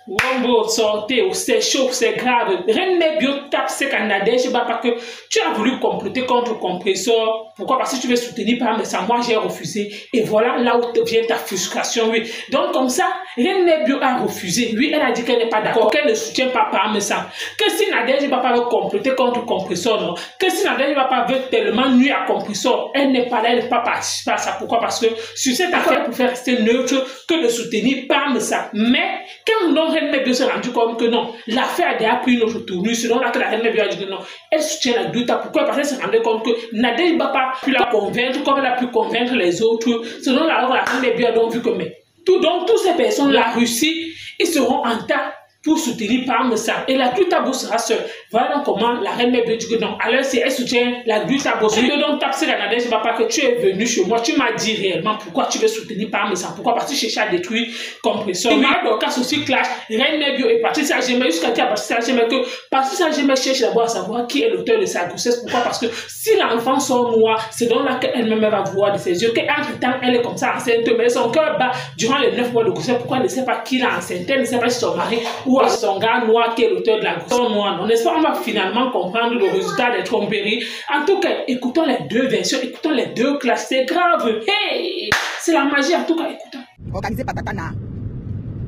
Wombo, sortez, c'est chaud, c'est grave. Rien n'est bio tape, c'est canadien, je sais pas parce que tu as voulu compléter contre compresseur. Pourquoi? Parce que tu veux soutenir par mais ça, moi j'ai refusé. Et voilà là où vient ta frustration, oui. Donc comme ça, rien n'est bio à refuser. Oui, elle a dit qu'elle n'est pas d'accord, qu'elle ne soutient pas par mais ça. Que si Nadège va pas veut compléter contre compresseur, non? Que si Nadège va pas veut tellement nuire à compresseur, elle n'est pas là, elle n'est pas participer à ça. Pourquoi? Parce que sur cette affaire, pour faire rester neutre, que de soutenir par mais ça. Mais quand non, Reine Mebio s'est rendu compte que non, l'affaire a déjà pris une autre tournure, selon laquelle la Reine Mebio a dit que non, elle soutient la Gluta. Pourquoi? Parce qu'elle s'est rendue compte que Nadège n'a pas pu la convaincre comme elle a pu convaincre les autres. Selon la Reine Mebio a donc vu que mais donc toutes ces personnes, la Russie, ils seront en tas pour soutenir par ça. Et la Gluta sera seule. Voilà donc comment la Reine Mebio dit que non. Alors si elle soutient la Gluta, donc tape sur la Nadège, je ne pas que tu es venu chez moi. Tu m'as dit réellement pourquoi tu veux soutenir par ça. Pourquoi? Parce que tu cherches à détruire compresseur. Oui. Donc cas aussi clash, Reine Mebio et Patricia Gemel jusqu'à dire à Patricia Gemel que Patricia Gemel cherche d'abord à savoir qui est l'auteur de sa grossesse. Pourquoi? Parce que si l'enfant sort noir, c'est dans laquelle elle-même va voir de ses yeux qu'entre temps elle est comme ça enceinte, mais son cœur bat durant les 9 mois de grossesse. Pourquoi elle ne sait pas qui l'a enceinte? Elle ne sait pas si son mari ou à son gars noir qui est l'auteur de la grossesse noire. N'est-ce pas? On va finalement comprendre le résultat des tromperies. En tout cas, écoutons les deux versions, écoutons les deux classes. C'est grave. Hey! C'est la magie. En tout cas, écoutons. Organisé par Tatana.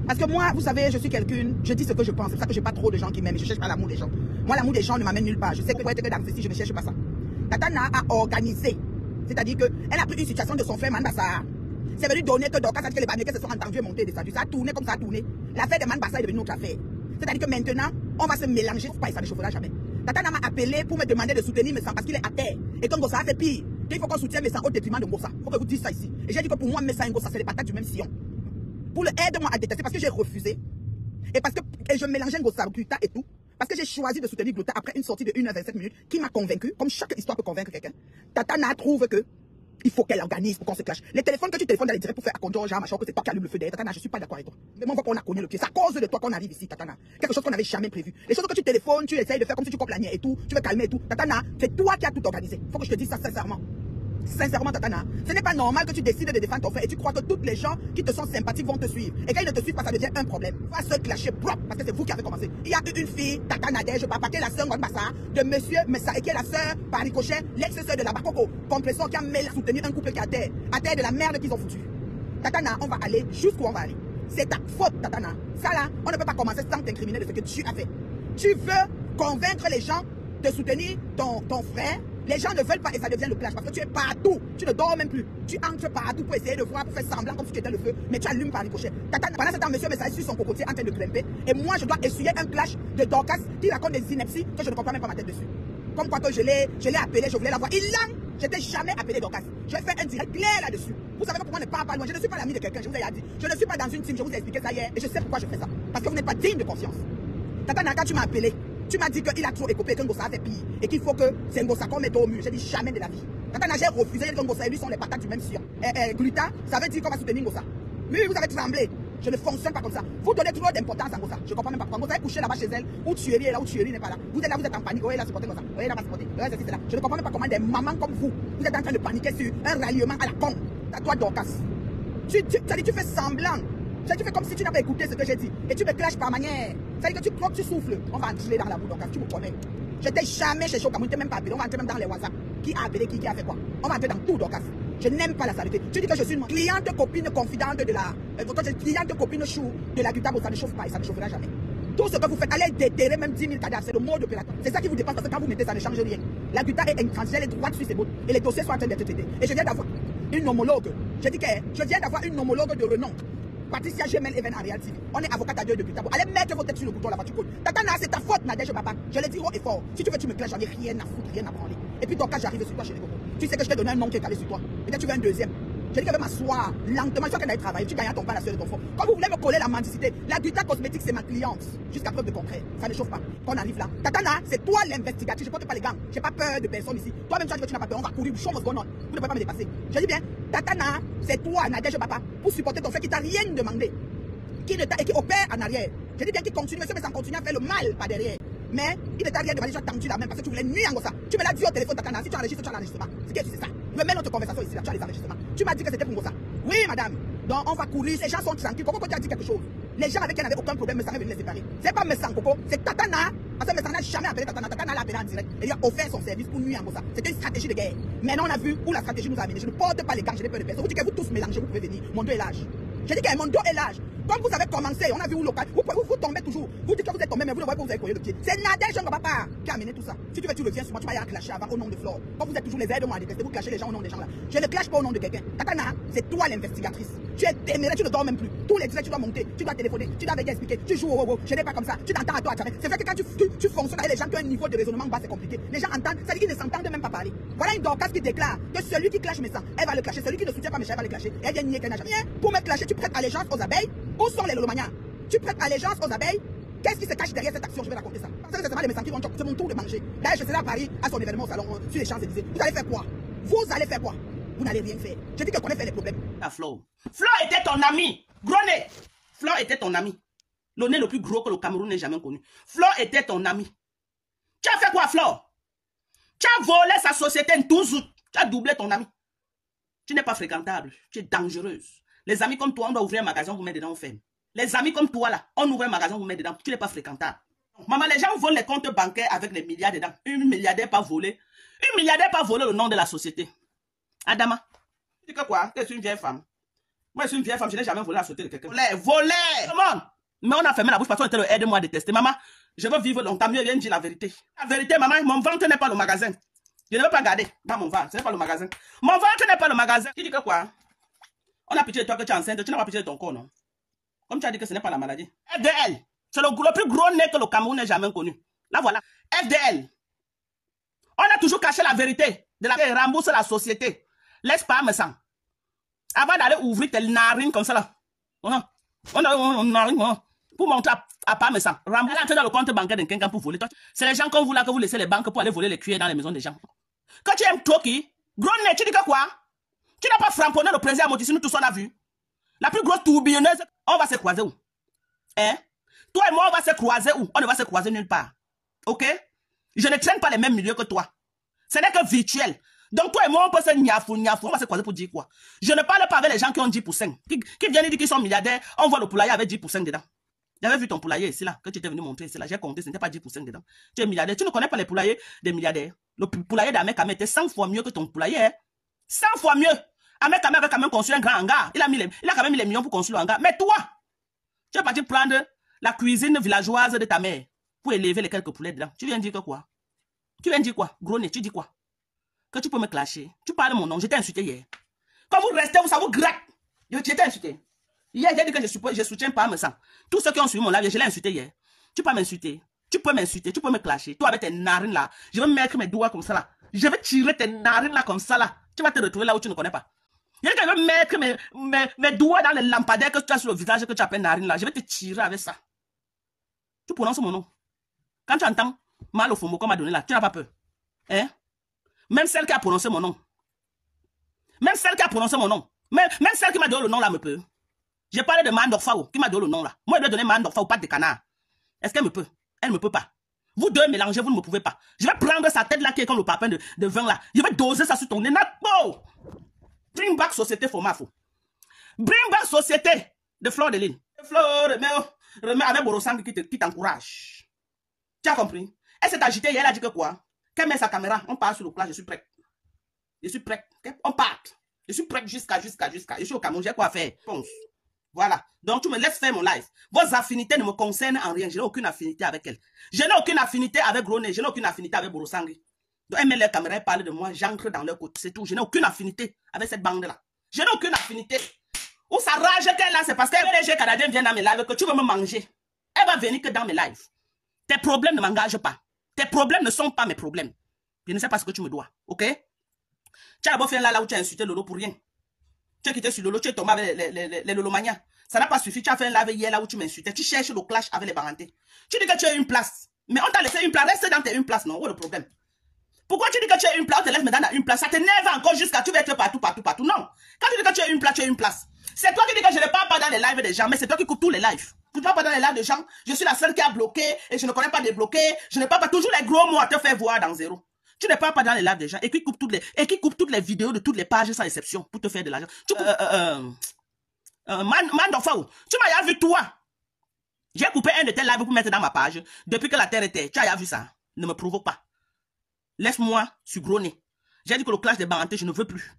Parce que moi, vous savez, je suis quelqu'une, je dis ce que je pense. C'est pour ça que je n'ai pas trop de gens qui m'aiment. Je ne cherche pas l'amour des gens. Moi, l'amour des gens ne m'amène nulle part. Je sais que pour être dans ceci, je ne cherche pas ça. Tatana a organisé. C'est-à-dire qu'elle a pris une situation de son frère Manbassa. C'est venu donner que Dorcas a dit que les Bamileke se sont entendus et montés et descendus. Ça a tourné comme ça a tourné. L'affaire de Manbassa est devenue notre affaire. C'est-à-dire que maintenant, on va se mélanger. Pas, ça ne chauffera jamais. Tatana m'a appelé pour me demander de soutenir Messan parce qu'il est à terre. Et quand Ngossa a fait pire, il faut qu'on soutienne Messan au détriment de Ngossa. Il faut que vous disiez ça ici. Et j'ai dit que pour moi, Messan et Ngossa, c'est les patates du même sillon. Pour le aide-moi à détester parce que j'ai refusé. Et parce que je mélangeais Ngossa, Gluta et tout. Parce que j'ai choisi de soutenir Gluta après une sortie de 1h27 qui m'a convaincu, comme chaque histoire peut convaincre quelqu'un. Tatana trouve que il faut qu'elle organise pour qu'on se clash. Les téléphones que tu téléphones dans les directs pour faire à contrôle, genre, machin, que c'est toi qui allume le feu derrière. Tatana, je suis pas d'accord avec toi. Mais moi, on voit qu'on a connu le pied. C'est à cause de toi qu'on arrive ici, Tatana. Quelque chose qu'on n'avait jamais prévu. Les choses que tu téléphones, tu essayes de faire comme si tu coupes la nière et tout, tu veux calmer et tout. Tatana, c'est toi qui as tout organisé. Faut que je te dise ça sincèrement. Sincèrement, Tatana, ce n'est pas normal que tu décides de défendre ton frère et tu crois que toutes les gens qui te sont sympathiques vont te suivre. Et quand ils ne te suivent pas, ça devient un problème. Va se clasher propre parce que c'est vous qui avez commencé. Il y a une fille, Tatana Nadège, papa, qui est la sœur de monsieur Messa et qui est la sœur, par ricochet, l'ex-sœur de la Bakoko, compresseur qui a soutenu un couple qui est à terre de la merde qu'ils ont foutu. Tatana, on va aller jusqu'où on va aller. C'est ta faute, Tatana. Ça là, on ne peut pas commencer sans t'incriminer de ce que tu as fait. Tu veux convaincre les gens de soutenir ton frère. Les gens ne veulent pas et ça devient le clash parce que tu es partout. Tu ne dors même plus. Tu entres partout pour essayer de voir, pour faire semblant comme si tu étais le feu. Mais tu allumes par ricochet. Pendant ce temps, monsieur Messa est sur son cocotier en train de grimper. Et moi, je dois essuyer un clash de Dorcas qui raconte des inepties que je ne comprends même pas ma tête dessus. Comme quoi que je l'ai appelé, je voulais la voir. Il l'a. Je t'ai jamais appelé Dorcas. Je vais faire un direct clair là-dessus. Vous savez pourquoi on ne parle pas loin. Je ne suis pas l'ami de quelqu'un, je vous ai dit. Je ne suis pas dans une team, je vous ai expliqué ça hier. Et je sais pourquoi je fais ça. Parce que vous n'êtes pas digne de confiance. Tatana, quand tu m'as appelé, tu m'as dit qu'il a trop écopé, que Ngossa a fait pire. Et qu'il faut que c'est Ngossa qu'on mette au mur. J'ai dit jamais de la vie. Tatana, j'ai refusé que Ngossa et lui sont les patates du même sillon. Gluta, ça veut dire qu'on va soutenir Ngossa. Mais vous avez tremblé. Je ne fonctionne pas comme ça. Vous donnez trop d'importance à Ngossa. Je comprends même pas pourquoi. Ngossa est couché là-bas chez elle, où Thierry est là, où Thierry n'est pas là. Vous êtes là, vous êtes en panique. Oui, là, supporter Ngossa. Oui, là, va supporter. Oui, c'est là. Je ne comprends même pas comment des mamans comme vous êtes en train de paniquer sur un ralliement à la con. À toi, Dorcas. Tu fais semblant. Tu fais comme si tu n'avais pas écouté ce que j'ai dit. Et tu me clashes par manière. Ça veut dire que tu crois que tu souffles. On va entrer dans la boue, Dorcas. Tu me connais. Je t'ai jamais cherché au Cameroun. Tu t'es même pas appelé. On va entrer même dans les WhatsApp. Qui a appelé, qui a fait quoi. On va entrer dans tout, Dorcas. Je n'aime pas la saleté. Tu dis que je suis une cliente, copine, confidente de la... cliente, copine, chou de la Gluta, ça ne chauffe pas et ça ne chauffera jamais. Tout ce que vous faites, allez déterrer même 10 000 cadavres. C'est le mode opérateur. C'est ça qui vous dépasse parce que quand vous mettez ça ne change rien. La Gluta est intransigeante, elle est droite sur ses bottes. Et les dossiers sont en train d'être traités. Et je viens d'avoir une homologue. Je dis que je viens d'avoir une homologue de renom. Patricia Gemel Even Ariel TV. On est avocate à Dieu depuis Tabo. Allez mettre vos têtes sur le bouton là-bas, tu connais. Tatana, c'est ta faute, Nadège Papa. Je l'ai dit haut et fort. Si tu veux, tu me clashes, j'en ai rien à foutre, rien à branler. Et puis, dans le cas, j'arrive sur toi chez les cocos. Tu sais que je t'ai donné un nom qui est calé sur toi. Peut-être tu veux un deuxième. J'ai dit qu'elle veut m'asseoir lentement. Je vois qu'elle aille travailler. Tu gagnes ton pain, la soeur de ton fond. Quand vous voulez me coller la mendicité, la Gluta cosmétique, c'est ma cliente. Jusqu'à preuve de concret. Ça ne chauffe pas. Quand on arrive là. Tatana, c'est toi l'investigatrice. Je porte pas les gants. J'ai pas peur de personne ici. Toi-même, tu as dit que tu n'as pas peur. On va courir. Show must go on. Vous ne pouvez pas me dépasser. Je dis bien, Tatana, c'est toi, Nadège Papa, pour supporter ton frère qui t'a rien demandé. Et qui opère en arrière. Je dis bien qu'il continue, monsieur, mais ça continue à faire le mal par derrière. Mais il ne t'a rien demandé, tu as tendu la main parce que tu voulais nuire en Ngossa. Tu me l'as dit au téléphone, Tatana, si tu enregistres, tu as l'enregistrement. C'est que tu sais ça. Je mets notre conversation ici, là, tu as les enregistrements. Tu m'as dit que c'était pour Ngossa. Oui, madame. Donc on va courir, les gens sont tranquilles. Pourquoi tu as dit quelque chose? Les gens avec qui elle n'avait aucun problème, Messang est venu les séparer. C'est pas Messang Coco, c'est Tatana. Parce que Messang n'a jamais appelé Tatana. Tatana l'a appelé en direct. Et il a offert son service pour nuire en ça. C'était une stratégie de guerre. Maintenant, on a vu où la stratégie nous a amené. Je ne porte pas les gants, je n'ai peur de personne. Vous dites que vous tous mélangez, vous pouvez venir. Mon dos est l'âge. J'ai dit que mon dos est l'âge. Comme vous avez commencé, on a vu où local. Vous tombez toujours. Vous dites que vous êtes tombé, mais vous ne voyez pas où vous avez collé le pied. C'est Nadège Jean Papa qui a amené tout ça. Si tu veux, tu reviens sur moi, tu vas y aller clasher avant au nom de Flore. Comme vous êtes toujours les aides, moi à détester, vous clashez les gens au nom des gens là. Je ne clash pas au nom de quelqu'un. Tatana, c'est toi l'investigatrice. Tu es téméraire, tu ne dors même plus. Tous les directs, tu dois monter, tu dois téléphoner, tu dois venir expliquer. Tu joues au je n'ai pas comme ça. Tu t'entends à toi à jamais. C'est vrai que quand tu fonctionnes avec les gens qui ont un niveau de raisonnement bas, c'est compliqué. Les gens entendent, ça dit qu'ils ne s'entendent même pas parler. Voilà une Dorcas qui déclare que celui qui clash Messang, elle va le clasher. Celui qui ne soutient pas Messang, elle va le clasher. Et elle vient nier qu'elle n'a jamais rien. Pour me clasher, tu prêtes allégeance aux abeilles. Où sont les lolomanias? Tu prêtes allégeance aux abeilles? Qu'est-ce qui se cache derrière cette action? Je vais raconter ça. Parce que c'est seulement les Messang qui vont choquer. C'est mon tour de manger. D'ailleurs, je serai à Paris à son événement au salon sur les Champs-Élysées. Vous allez faire quoi? Vous allez faire quoi? Vous n'allez rien faire. Je dis que connaît fait les problèmes. Ah, Flo. Flo était ton ami. Gros nez. Flo était ton ami. Le nez le plus gros que le Cameroun n'ait jamais connu. Flo était ton ami. Tu as fait quoi, Flo? Tu as volé sa société en 12 août. Tu as doublé ton ami. Tu n'es pas fréquentable. Tu es dangereuse. Les amis comme toi, on doit ouvrir un magasin, on vous met dedans, on ferme. Les amis comme toi, là, on ouvre un magasin, on vous met dedans. Tu n'es pas fréquentable. Maman, les gens volent les comptes bancaires avec les milliards dedans. Une milliardaire pas volé. Une milliardaire pas volé le nom de la société. Adama, tu dis que quoi? Tu es une vieille femme. Moi, je suis une vieille femme, je n'ai jamais volé la société de quelqu'un. Volé! Comment? Mais on a fermé la bouche parce qu'on était le aide-moi à détester. Maman, je veux vivre longtemps, mieux viens dire la vérité. La vérité, maman, mon ventre n'est pas le magasin. Je ne veux pas garder dans mon ventre, ce n'est pas le magasin. Mon ventre n'est pas le magasin. Tu dis que quoi? On a pitié de toi que tu es enceinte, tu n'as pas pitié de ton corps, non? Comme tu as dit que ce n'est pas la maladie. FDL, c'est le plus gros nez que le Cameroun n'ait jamais connu. Là, voilà. FDL. On a toujours caché la vérité. Rembourse la société. Laisse pas Messang. Avant d'aller ouvrir tes narines comme ça là. On a narine, pour montrer à pas Messang. Rembourse dans le compte bancaire de quelqu'un pour voler. C'est les gens comme vous là que vous laissez les banques pour aller voler les cuillères dans les maisons des gens. Quand tu aimes Toki, gros nez, tu dis que quoi? Tu n'as pas framponné le président à Motissi, nous tous on a vu. La plus grosse tourbillonneuse, on va se croiser où? Hein? Toi et moi, on va se croiser où? On ne va se croiser nulle part. Ok? Je ne traîne pas les mêmes milieux que toi. Ce n'est que virtuel. Donc toi et moi, on peut se niafou, on va se croiser pour dire quoi? Je ne parle pas avec les gens qui ont 10%. Qui viennent dire qu'ils sont milliardaires, on voit le poulailler avec 10% dedans. J'avais vu ton poulailler ici là, que tu étais venu montrer ici là, j'ai compté, ce n'était pas 10% dedans. Tu es milliardaire, tu ne connais pas les poulaillers des milliardaires. Le poulailler d'Ahmed Kamé était 100 fois mieux que ton poulailler. Hein? 100 fois mieux. Ahmed Kamé avait quand même construit un grand hangar. Il a quand même mis les millions pour construire le hangar. Mais toi, tu es parti prendre la cuisine villageoise de ta mère pour élever les quelques poulets dedans. Tu viens dire que quoi? Tu viens dire quoi? Gros nez, tu dis quoi? Que tu peux me clasher. Tu parles mon nom, je t'ai insulté hier. Quand vous restez, ça vous gratte. Je t'ai insulté. Hier, j'ai dit que je soutiens pas Messang. Tous ceux qui ont suivi mon live, je l'ai insulté hier. Tu peux m'insulter. Tu peux m'insulter, tu peux me clasher. Toi avec tes narines là, je vais mettre mes doigts comme ça là. Je vais tirer tes narines là comme ça là. Tu vas te retrouver là où tu ne connais pas. Je vais mettre mes doigts dans les lampadaires que tu as sur le visage que tu appelles narine là. Je vais te tirer avec ça. Tu prononces mon nom. Quand tu entends mal au fond qu'on m'a donné là, tu n'as pas peur. Hein? Même celle qui a prononcé mon nom. Même celle qui a prononcé mon nom. Même celle qui m'a donné le nom là me peut. J'ai parlé de Mandorfao qui m'a donné le nom là. Moi, je lui ai donné Mandorfao, pas de canard. Est-ce qu'elle me peut? Elle ne me peut pas. Vous deux mélangez, vous ne me pouvez pas. Je vais prendre sa tête là qui est comme le papin de vin là. Je vais doser ça sur ton nez. Oh! Bring back société format faux. Bring back société de Flore de Lille. Flore, remets avec Borosang qui t'encourage. Tu as compris? Elle s'est agitée hier, elle a dit que quoi? Qu'elle met sa caméra, on part sur le plat, je suis prête. Je suis prête. Okay? On part. Je suis prête jusqu'à. Je suis au Cameroun, j'ai quoi à faire? Pense. Voilà. Donc tu me laisses faire mon live. Vos affinités ne me concernent en rien. Je n'ai aucune affinité avec elle. Je n'ai aucune affinité avec Groné. Je n'ai aucune affinité avec Borosangui. Donc elle met leur caméra et parle de moi. J'entre dans leur côté. C'est tout. Je n'ai aucune affinité avec cette bande-là. Je n'ai aucune affinité. Où ça rage qu'elle a, c'est parce que les Canadiens viennent dans mes lives que tu veux me manger. Elle va venir que dans mes lives. Tes problèmes ne m'engagent pas. Tes problèmes ne sont pas mes problèmes. Je ne sais pas ce que tu me dois. Ok? Tu as d'abord fait là où tu as insulté Lolo pour rien. Tu es quitté sur Lolo, tu es tombé avec les Lolomania. Ça n'a pas suffi. Tu as fait un live hier là où tu m'insultais. Tu cherches le clash avec les parentés. Tu dis que tu as une place. Mais on t'a laissé une place. Reste dans tes une place, non? Où est le problème? Pourquoi tu dis que tu as une place? On te laisse me donner une place. Ça t'énerve encore jusqu'à tu vas être partout. Non. Quand tu dis que tu as une place, tu as une place. C'est toi qui dis que je ne parle pas dans les lives des gens, mais c'est toi qui coupes tous les lives. Tu ne parles pas dans les lives des gens. Je suis la seule qui a bloqué et je ne connais pas débloquer. Je ne parle pas toujours les gros mots à te faire voir dans zéro. Tu ne parles pas dans les lives des gens et qui coupe toutes les vidéos de toutes les pages sans exception pour te faire de l'argent. Mandorfao, tu m'as vu toi. J'ai coupé un de tes lives pour mettre dans ma page. Depuis que la terre était. Tu as vu ça? Ne me provoque pas. Laisse-moi sur Gros Nez. J'ai dit que le clash des Barantés, je ne veux plus.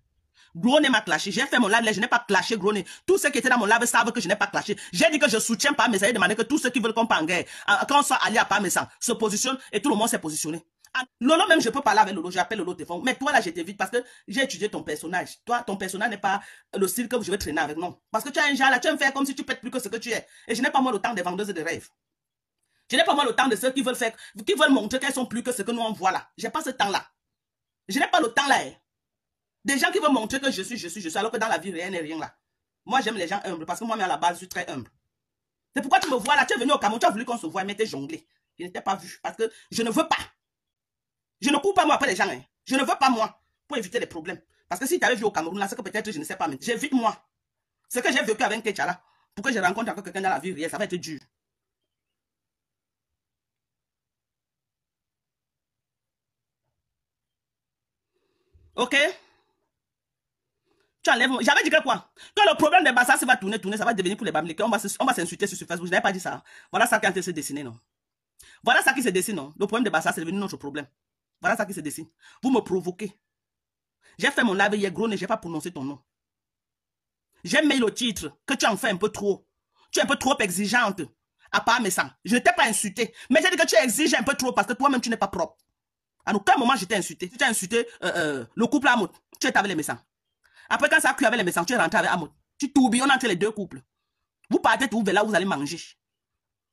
Gros Nez m'a clashé. J'ai fait mon live, je n'ai pas clashé Gros Nez. Tous ceux qui étaient dans mon live savent que je n'ai pas clashé. J'ai dit que je soutiens pas, mais ça a demandé que tous ceux qui veulent qu'on parte en guerre, quand on soit alliés à Parmesan, se positionnent et tout le monde s'est positionné. Lolo, même je peux parler avec Lolo, j'appelle Lolo au téléphone. Mais toi là, je t'évite parce que j'ai étudié ton personnage. Toi, ton personnage n'est pas le style que je vais traîner avec, non. Parce que tu as un genre là, tu vas me faire comme si tu pètes plus que ce que tu es. Et je n'ai pas moi le temps des vendeuses de rêves. Je n'ai pas moi le temps de ceux qui veulent faire, qui veulent montrer qu'elles sont plus que ce que nous on voit là. J'ai pas ce temps-là. Je n'ai pas le temps là. Des gens qui veulent montrer que je suis, alors que dans la vie, rien n'est rien là. Moi, j'aime les gens humbles parce que moi, à la base, je suis très humble. C'est pourquoi tu me vois là, tu es venu au Cameroun, tu as voulu qu'on se voie, mais tu es jonglé. Je n'étais pas vu parce que je ne veux pas. Je ne cours pas moi après les gens. Hein. Je ne veux pas moi pour éviter les problèmes. Parce que si tu avais vu au Cameroun là, c'est que peut-être je ne sais pas, mais j'évite moi. Ce que j'ai vécu avec Ketchala, pour que je rencontre encore quelqu'un dans la vie réelle, ça va être dur. Ok? Tu enlèves. J'avais dit que quoi? Que le problème des Bassas va tourner, ça va devenir pour les Bamileke. On va s'insulter sur Facebook. Je n'avais pas dit ça. Voilà ça qui est en train de se dessiner, non? Voilà ça qui se dessine, non? Le problème des Bassas, c'est devenu notre problème. Voilà ça qui se dessine. Vous me provoquez. J'ai fait mon live hier, Gros Nez, je n'ai pas prononcé ton nom. J'ai mis le titre que tu en fais un peu trop. Tu es un peu trop exigeante. À part mes sangs. Je ne t'ai pas insulté. Mais j'ai dit que tu exiges un peu trop parce que toi-même, tu n'es pas propre. À aucun moment, je t'ai insulté. Tu t'es insulté le couple Amout. Tu es avec les méchants. Après, quand ça a cru avec les méchants, tu es rentré avec Amout. Tu tourbillonnes entre les deux couples. Vous partez tout vers là où vous allez manger.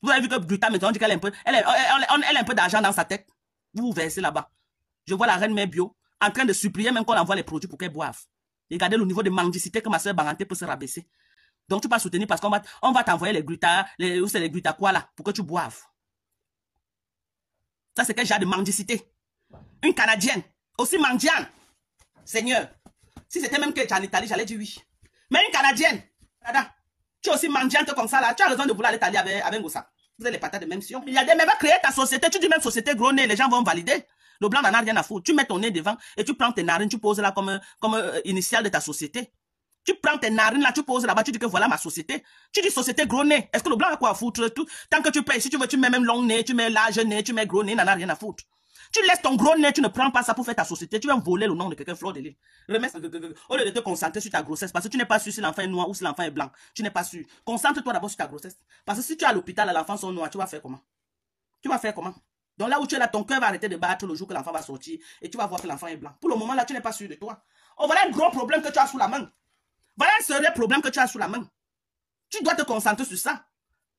Vous avez vu que Gruta, maintenant, on dit qu'elle a un peu, elle a un peu d'argent dans sa tête. Vous vous versez là-bas. Je vois la reine mère bio en train de supplier même qu'on envoie les produits pour qu'elle boive. Regardez le niveau de mendicité que ma soeur Baranté peut se rabaisser. Donc tu peux soutenir parce qu'on va t'envoyer les Gruta, où c'est les Gruta quoi là, pour que tu boives. Ça c'est quel genre de mendicité? Une Canadienne, aussi mendiante. Seigneur, si c'était même que tu en Italie, j'allais dire oui. Mais une Canadienne, tu es aussi mendiante comme ça là, tu as raison de vouloir aller t'allier avec Ngossa. Vous avez les patates de même sion. Il y a des, mais va créer ta société, tu dis même société Gros Nez, les gens vont valider. Le blanc n'en a rien à foutre. Tu mets ton nez devant et tu prends tes narines, tu poses là comme initiale de ta société. Tu prends tes narines là, tu poses là-bas, tu dis que voilà ma société. Tu dis société Gros Nez. Est-ce que le blanc a quoi à foutre? Tout, tant que tu payes, si tu veux, tu mets même long nez, tu mets large nez, tu mets Gros Nez, n'en a rien à foutre. Tu laisses ton gros nez, tu ne prends pas ça pour faire ta société. Tu vas voler le nom de quelqu'un, Fleur de Lys. Au lieu de te concentrer sur ta grossesse, parce que tu n'es pas sûr si l'enfant est noir ou si l'enfant est blanc. Tu n'es pas sûr. Concentre-toi d'abord sur ta grossesse. Parce que si tu es à l'hôpital, l'enfant sont noirs, tu vas faire comment? Tu vas faire comment? Donc là où tu es là, ton cœur va arrêter de battre le jour que l'enfant va sortir et tu vas voir que l'enfant est blanc. Pour le moment là, tu n'es pas sûr de toi. Oh, voilà un gros problème que tu as sous la main. Voilà un sérieux problème que tu as sous la main. Tu dois te concentrer sur ça.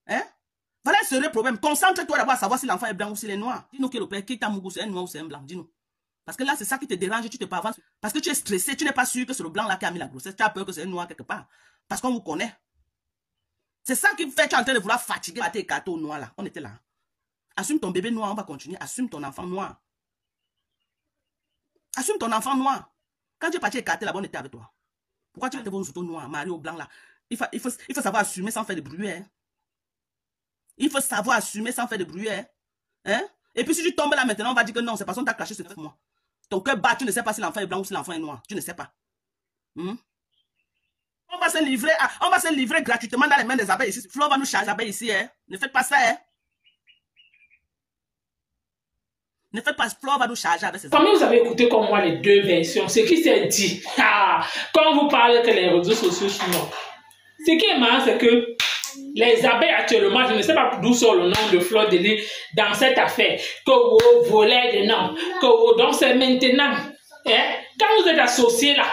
Hein? Voilà un sérieux problème. Concentre-toi d'abord à savoir si l'enfant est blanc ou s'il est noir. Dis-nous que le père, qui t'a mougou, c'est un noir ou c'est un blanc. Dis-nous. Parce que là, c'est ça qui te dérange, tu te pas avancer. Parce que tu es stressé, tu n'es pas sûr que c'est le blanc là qui a mis la grossesse. Tu as peur que c'est un noir quelque part. Parce qu'on vous connaît. C'est ça qui fait que tu es en train de vouloir fatiguer tes cartes au noir là. On était là. Assume ton bébé noir, on va continuer. Assume ton enfant noir. Assume ton enfant noir. Quand tu es parti écarter là-bas, on était avec toi. Pourquoi tu as vos photos noires, marié au blanc là? Il faut savoir assumer sans faire de bruit. Hein? Il faut savoir assumer sans faire de bruit. Hein? Et puis si tu tombes là maintenant, on va dire que non, c'est parce qu'on t'a caché ce que moi. Ton cœur bat, tu ne sais pas si l'enfant est blanc ou si l'enfant est noir. Tu ne sais pas. On va se livrer gratuitement dans les mains des abeilles ici. Flo va nous charger d'abeilles ici. Hein? Ne faites pas ça. Hein? Ne faites pas, Flo va nous charger avec ces abeilles. Comme vous avez écouté comme moi les deux versions, ce qui s'est dit, quand vous parlez que les réseaux sociaux sont non. Ce qui est marrant, c'est que les abeilles actuellement, je ne sais pas d'où sort le nom de Fleur de Lys dans cette affaire, que vous volez des noms, que vous, donc c'est maintenant, hein, quand vous êtes associés là,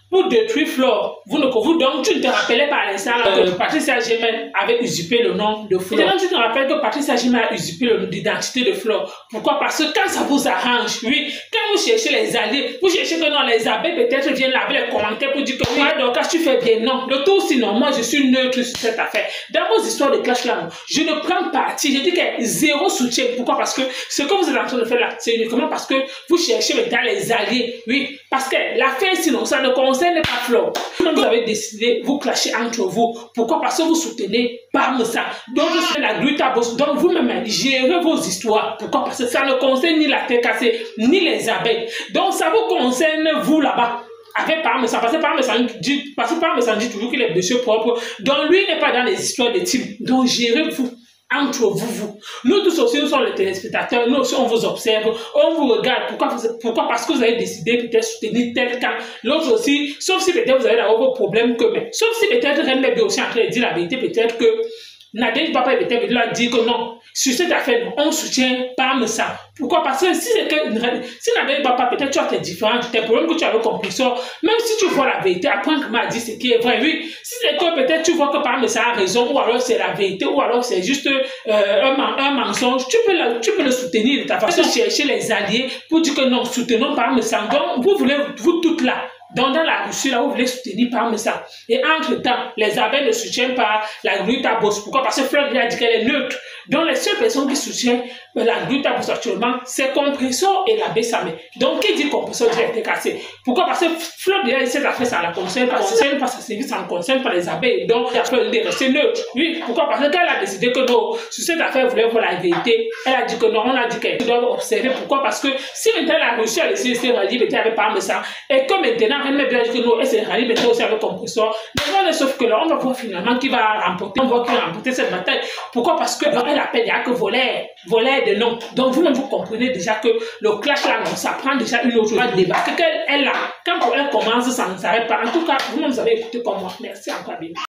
pour détruire Flore, donc tu ne te rappelais pas à l'instant que Patricia Gemel avait usurpé le nom de Flore. Et tu te rappelles que Patricia Gemel a usurpé l'identité de Flore. Pourquoi? Parce que quand ça vous arrange, oui, quand vous cherchez les alliés, vous cherchez que non, les abeilles peut-être viennent laver les commentaires pour dire que oui, donc quand tu fais bien, non. Le tout sinon, moi je suis neutre sur cette affaire. Dans vos histoires de clash là, je ne prends parti. Je dis qu'il y a zéro soutien. Pourquoi? Parce que ce que vous êtes en train de faire là, c'est uniquement parce que vous cherchez maintenant les alliés. Oui, parce que l'affaire sinon, ça ne concerne pas Flore. Vous avez décidé, vous clasher entre vous. Pourquoi? Parce que vous soutenez Parmesan. Donc, c'est la Gruta Boss. Donc, vous-même, gérez vos histoires. Pourquoi? Parce que ça ne concerne ni la terre cassée, ni les abeilles. Donc, ça vous concerne, vous, là-bas. Avec Parmesan. Parce que Parmesan dit toujours qu'il est monsieur propre. Donc, lui n'est pas dans les histoires de team. Donc, gérez-vous. entre vous. Nous tous aussi, nous sommes les téléspectateurs, nous aussi, on vous observe, on vous regarde. Pourquoi? Parce que vous avez décidé peut-être soutenir tel camp. L'autre aussi, sauf si peut-être vous avez vos problèmes que même. Sauf si peut-être Reine Bébé aussi en train de dire la vérité, peut-être que Nadège Papa et peut-être lui a dit que non, sur cette affaire, on soutient pas ça. Pourquoi? Parce que si c'est que si Nadège Papa, peut-être tu as tes différents, tes problèmes que tu as avec compresseur, même si tu vois la vérité, après que m'a dit ce qui est vrai, oui. Si c'est que peut-être tu vois que par ça a raison, ou alors c'est la vérité, ou alors c'est juste un mensonge, tu peux le soutenir de ta façon. Chercher les alliés pour dire que non, soutenons par ça. Donc, vous voulez, vous toutes là. Donc, dans la Russie, là, vous voulez soutenir par ça. Et entre-temps, les abeilles ne soutiennent pas la Gluta Boss. Pourquoi? Parce que Fleur a dit qu'elle est neutre. Donc, les seules personnes qui soutiennent la Gluta Boss actuellement, c'est Compressor et l'abbé Samé. Donc, qui dit Compressor a été cassé? Pourquoi? Parce que Fleur a dit cette affaire, ça la concerne pas. Ça concerne pas sa service, ça ne concerne pas les abeilles. Donc, elle peut rester neutre. Oui, pourquoi? Parce qu'elle a décidé que non, sur cette affaire, elle voulait voir la vérité. Elle a dit que non, on a dit qu'elle doit observer. Pourquoi? Parce que si maintenant la Russie a laissé se rallier, peut-être avec Parmesan, et que maintenant, elle m'a bien dit que non, elle s'est ralliée, maintenant aussi avec Compressor. Mais sauf que là, on va voir finalement qui va remporter. On voit qui va remporter cette bataille. Pourquoi? Parce que elle appelle, il n'y a que voler de nom. Donc, vous-même, vous comprenez déjà que le clash là, non, ça prend déjà une autre débat. Que elle a, quand elle commence, ça ne s'arrête pas. En tout cas, vous-même, vous avez écouté comme moi. Merci encore bien.